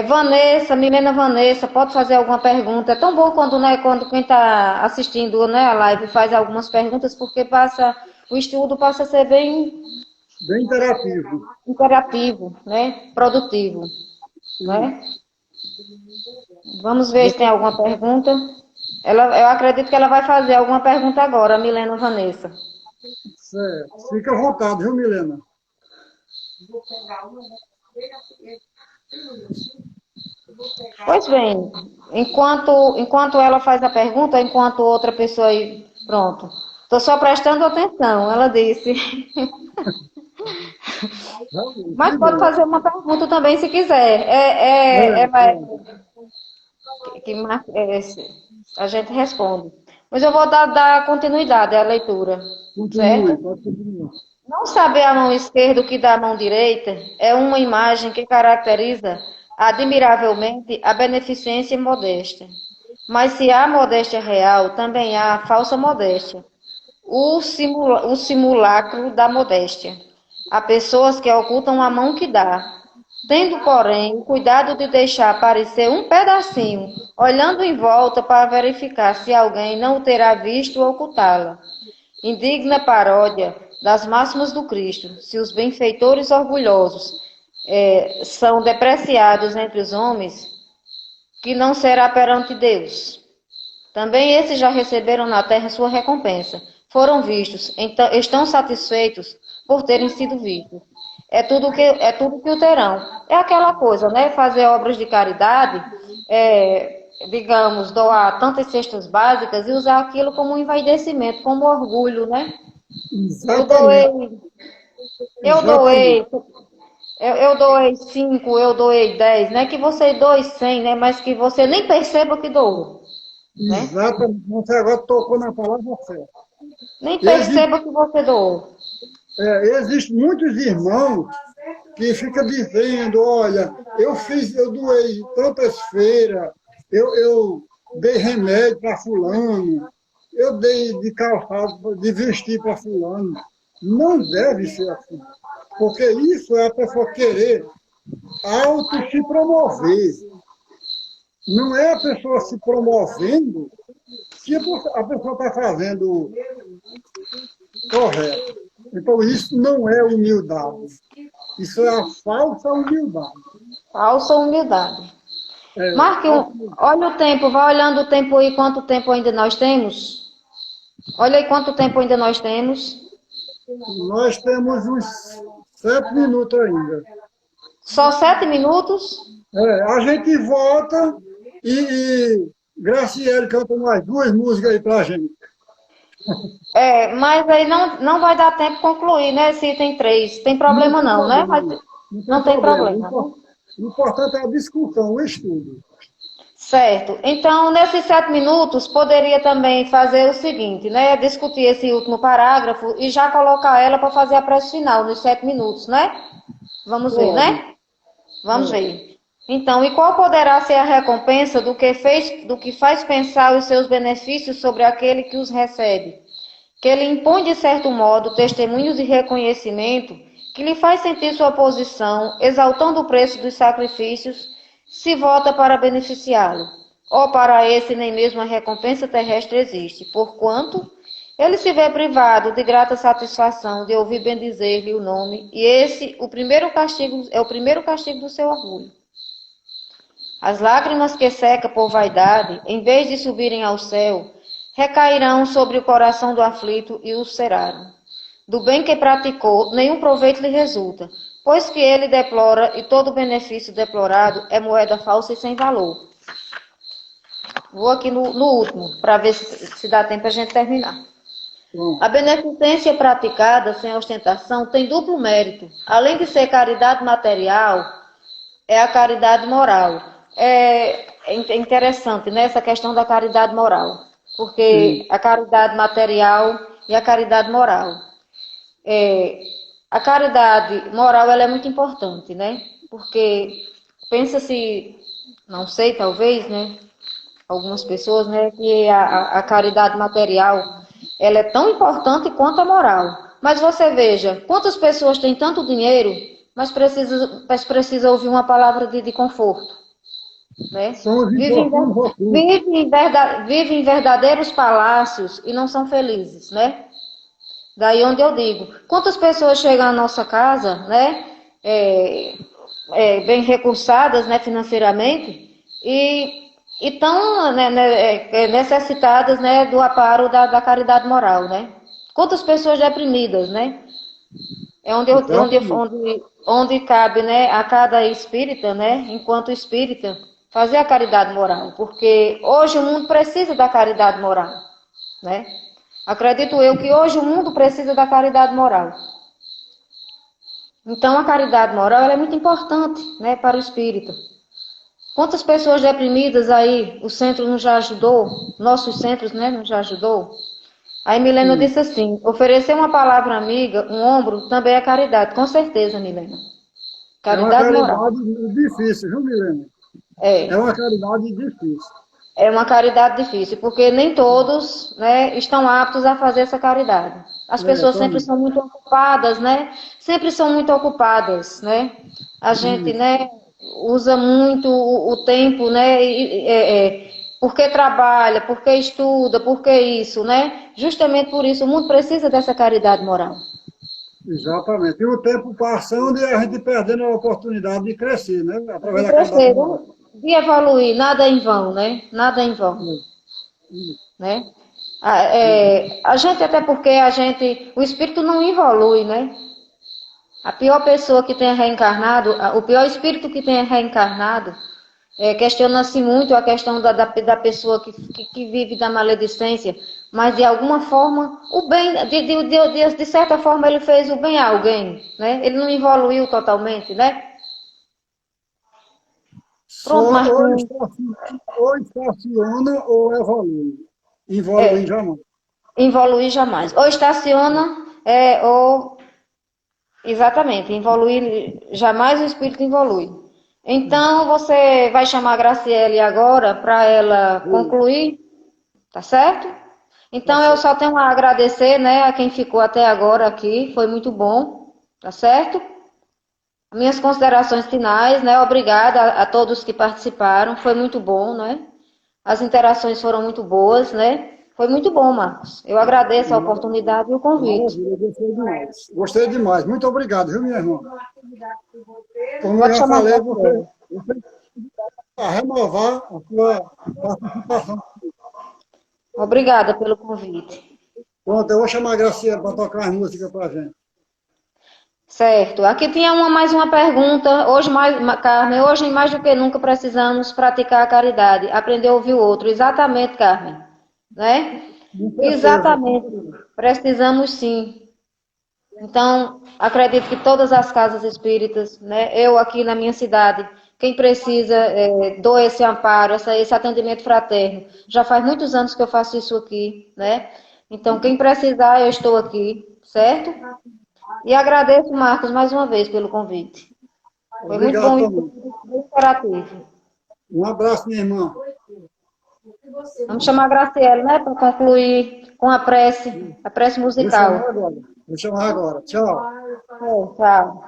Vanessa, Milena Vanessa, pode fazer alguma pergunta? É tão bom quando, né, quando quem está assistindo, né, a live faz algumas perguntas, porque o estudo passa a ser bem Bem interativo. interativo, né, produtivo, né? Vamos ver se tem alguma pergunta. Eu acredito que ela vai fazer alguma pergunta agora, a Milena Vanessa. Certo. Fica à vontade, viu, Milena? Pois bem, enquanto ela faz a pergunta, enquanto outra pessoa aí, pronto. Estou só prestando atenção, ela disse. Mas pode fazer uma pergunta também se quiser. A gente responde. Mas eu vou dar continuidade à leitura. Continue, Certo? pode continuar. Não saber a mão esquerda o que dá a mão direita é uma imagem que caracteriza admiravelmente a beneficência e modéstia. Mas se há modéstia real, também há a falsa modéstia, o simulacro da modéstia. Há pessoas que ocultam a mão que dá, tendo, porém, o cuidado de deixar aparecer um pedacinho, olhando em volta para verificar se alguém não o terá visto ocultá-la. Indigna paródia das máximas do Cristo, se os benfeitores orgulhosos são depreciados entre os homens, que não será perante Deus. Também esses já receberam na terra sua recompensa, foram vistos, então estão satisfeitos por terem sido vistos. É tudo que o terão. É aquela coisa, né? Fazer obras de caridade, digamos, doar tantas cestas básicas e usar aquilo como um envaidecimento, como orgulho, né? Exatamente. Eu doei 5, eu doei 10, não é que você doe 100, né? Mas que você nem perceba que doou, né? Exatamente. Você agora tocou na palavra certa. Nem perceba que você doou. Existem muitos irmãos que ficam dizendo, olha, eu doei tantas feiras, eu dei remédio para fulano, eu dei de calçado, de vestir para fulano. Não deve ser assim. Porque isso é a pessoa querer auto se promover. Não é a pessoa se promovendo se a pessoa está fazendo correto. Então, isso não é humildade. Isso é a falsa humildade. Falsa humildade. Marque olha o tempo, vai olhando o tempo aí, quanto tempo ainda nós temos. Olha aí quanto tempo ainda nós temos. Nós temos uns 7 minutos ainda. Só 7 minutos? A gente volta e Graciele canta mais 2 músicas aí pra gente. Mas aí não vai dar tempo de concluir, né? Se tem 3. Tem problema não, né? Mas não tem problema. O importante é a discussão, o estudo. Certo. Então, nesses 7 minutos, poderia também fazer o seguinte, né? Discutir esse último parágrafo e já colocar ela para fazer a prece final nos 7 minutos, né? Vamos ver, né? Vamos ver. Então, e qual poderá ser a recompensa do que faz pensar os seus benefícios sobre aquele que os recebe? Que ele impõe de certo modo testemunhos de reconhecimento, que lhe faz sentir sua posição, exaltando o preço dos sacrifícios, se vota para beneficiá-lo. Ou para esse nem mesmo a recompensa terrestre existe, porquanto ele se vê privado de grata satisfação de ouvir bendizer-lhe o nome, e esse o primeiro castigo é o primeiro castigo do seu orgulho. As lágrimas que seca por vaidade, em vez de subirem ao céu, recairão sobre o coração do aflito e o seraram. Do bem que praticou, nenhum proveito lhe resulta, pois que ele deplora e todo benefício deplorado é moeda falsa e sem valor. Vou aqui no último, para ver se dá tempo a gente terminar. A beneficência praticada sem ostentação tem duplo mérito. Além de ser caridade material, é a caridade moral. É interessante, né, essa questão da caridade moral, porque a caridade material e a caridade moral. A caridade moral ela é muito importante, né? Porque pensa-se, não sei, talvez, né? Algumas pessoas, né, que a caridade material ela é tão importante quanto a moral. Mas você veja, quantas pessoas têm tanto dinheiro, mas precisa ouvir uma palavra de conforto, né? Vivem em verdadeiros palácios e não são felizes, né? Daí onde eu digo, quantas pessoas chegam à nossa casa, né, bem recursadas, né, financeiramente, e estão, né, necessitadas, né, do amparo da caridade moral, né? Quantas pessoas deprimidas, né? É onde cabe, né, a cada espírita, né, enquanto espírita, fazer a caridade moral, porque hoje o mundo precisa da caridade moral, né? Acredito eu que hoje o mundo precisa da caridade moral. Então a caridade moral ela é muito importante, né, para o espírita. Quantas pessoas deprimidas aí, o centro nos já ajudou, nossos centros, né, nos já ajudou. Aí Milena disse assim, oferecer uma palavra amiga, um ombro, também é caridade. Com certeza, Milena. Caridade moral. É uma caridade difícil, viu, Milena? É uma caridade difícil. É uma caridade difícil, porque nem todos, né, estão aptos a fazer essa caridade. As pessoas sempre são muito ocupadas, né? Sempre são muito ocupadas, né? A gente, né, usa muito o tempo, né? Porque trabalha, porque estuda, porque isso, né? Justamente por isso o mundo precisa dessa caridade moral. Exatamente. E o tempo passando e a gente perdendo a oportunidade de crescer, né? Através de da caridade moral. De evoluir, nada em vão, né? Nada em vão. Né? A gente, até porque o espírito não evolui, né? A pior pessoa que tenha reencarnado, o pior espírito que tenha reencarnado, questiona-se muito a questão da pessoa que vive da maledicência, mas de alguma forma, o bem, de certa forma, ele fez o bem a alguém, né? Ele não evoluiu totalmente, né? Pronto, ou estaciona ou evolui. Evoluir jamais. Evoluir jamais. Ou estaciona, ou... Exatamente, evoluir jamais o espírito evolui. Então, você vai chamar a Graciele agora para ela concluir, tá certo? Então, eu só tenho a agradecer, né, a quem ficou até agora aqui, foi muito bom, tá certo? Minhas considerações finais, né, obrigada a todos que participaram, foi muito bom, né? As interações foram muito boas, né? Foi muito bom, Marcos. Eu agradeço a oportunidade e o convite. Gostei demais. Gostei demais. Muito obrigado, viu, minha irmã? Como eu já falei, você a renovar a sua participação. Obrigada pelo convite. Pronto, eu vou chamar a Graciela para tocar as músicas para a gente. Certo. Aqui tinha mais uma pergunta. Hoje, Carmen, hoje mais do que nunca precisamos praticar a caridade. Aprender a ouvir o outro. Exatamente, Carmen. Né? Exatamente. Precisamos sim. Então, acredito que todas as casas espíritas, né? Eu aqui na minha cidade, quem precisa dou esse amparo, esse atendimento fraterno. Já faz muitos anos que eu faço isso aqui, né? Então, quem precisar, eu estou aqui, certo? E agradeço, Marcos, mais uma vez pelo convite. Foi muito Obrigado, bom e Tom. bem interativo. Um abraço, minha irmã. Vamos chamar a Graciela, né, para concluir com a prece Vou chamar musical. agora. Vou chamar agora. Tchau. Tchau.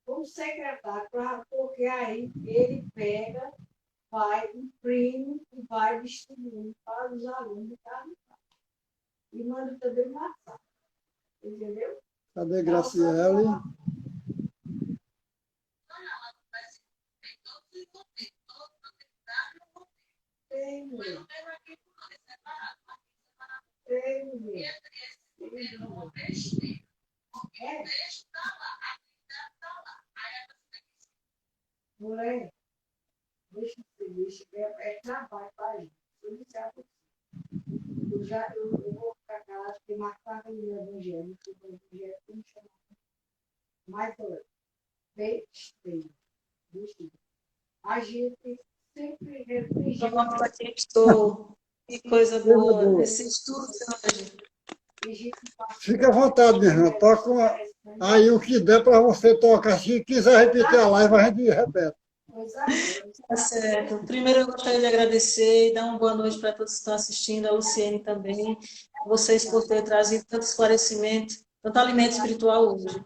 Como secretário, porque aí ele pega, vai, imprime e vai distribuindo para os alunos de cada estado. E manda também na sala. Entendeu? Cadê Graciele? Tem, mulher. Tem, mulher. É. Mulher, deixa, é trabalho para a gente. Eu vou ficar calado, porque marcar o evangelho, me chamar. Mas, olha, deixa. A gente sempre reflete. Nossa, que estou. Que coisa boa. Esse estudo de hoje. Fique à vontade, minha irmã. Toca aí o que der para você tocar. Se quiser repetir a live, a gente repete. Tá certo. Primeiro, eu gostaria de agradecer e dar uma boa noite para todos que estão assistindo, a Luciene também, vocês por terem trazido tanto esclarecimento, tanto alimento espiritual hoje.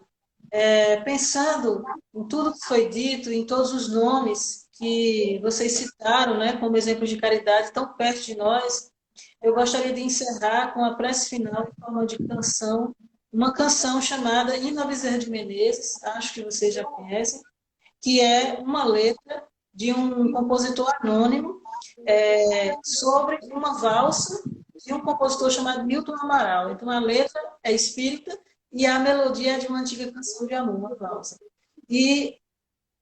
Pensando em tudo que foi dito, em todos os nomes que vocês citaram, né, como exemplos de caridade tão perto de nós, eu gostaria de encerrar com a prece final em forma de canção, uma canção chamada Hino Bezerra de Menezes, acho que vocês já conhecem, que é uma letra de um compositor anônimo sobre uma valsa de um compositor chamado Milton Amaral. Então, a letra é espírita e a melodia é de uma antiga canção de amor, uma valsa. E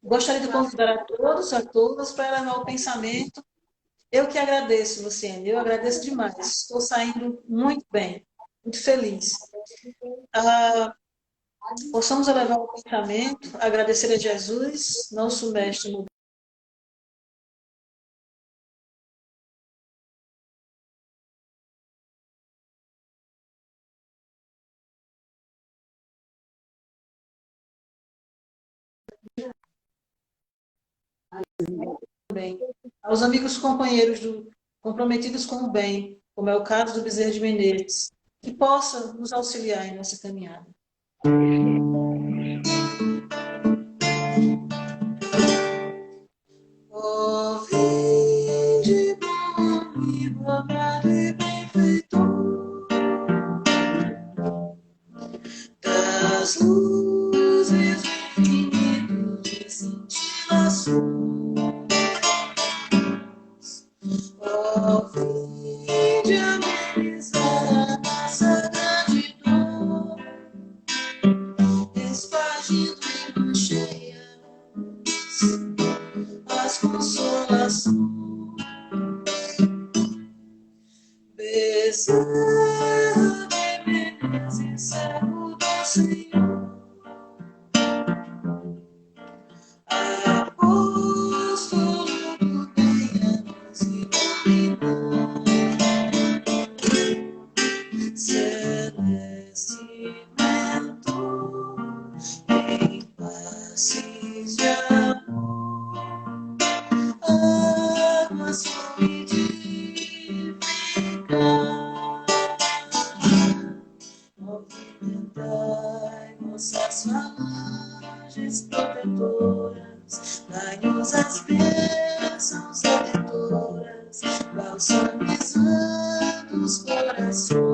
gostaria de convidar a todas, para levar o pensamento. Eu que agradeço, Luciene, eu agradeço demais. Estou saindo muito bem, muito feliz. Possamos elevar o pensamento, agradecer a Jesus, nosso mestre no bem, aos amigos companheiros comprometidos com o bem, como é o caso do Bezerra de Menezes, que possa nos auxiliar em nossa caminhada. Ó, vinde, bom amigo, amado e benfeitor, das luzes infinitas de cintilação. Ó, vinde amenizar a nossa grande dor, espargindo em mãos cheias as consolações. Bezerra de Menezes, servo do Senhor, apóstolo do bem a nos iluminar, celeste mentor, em passes de amor, águas fluidificar, movimentai nossas falanges protetoras, dai-nos as bênçãos redentoras, balsamizando os corações.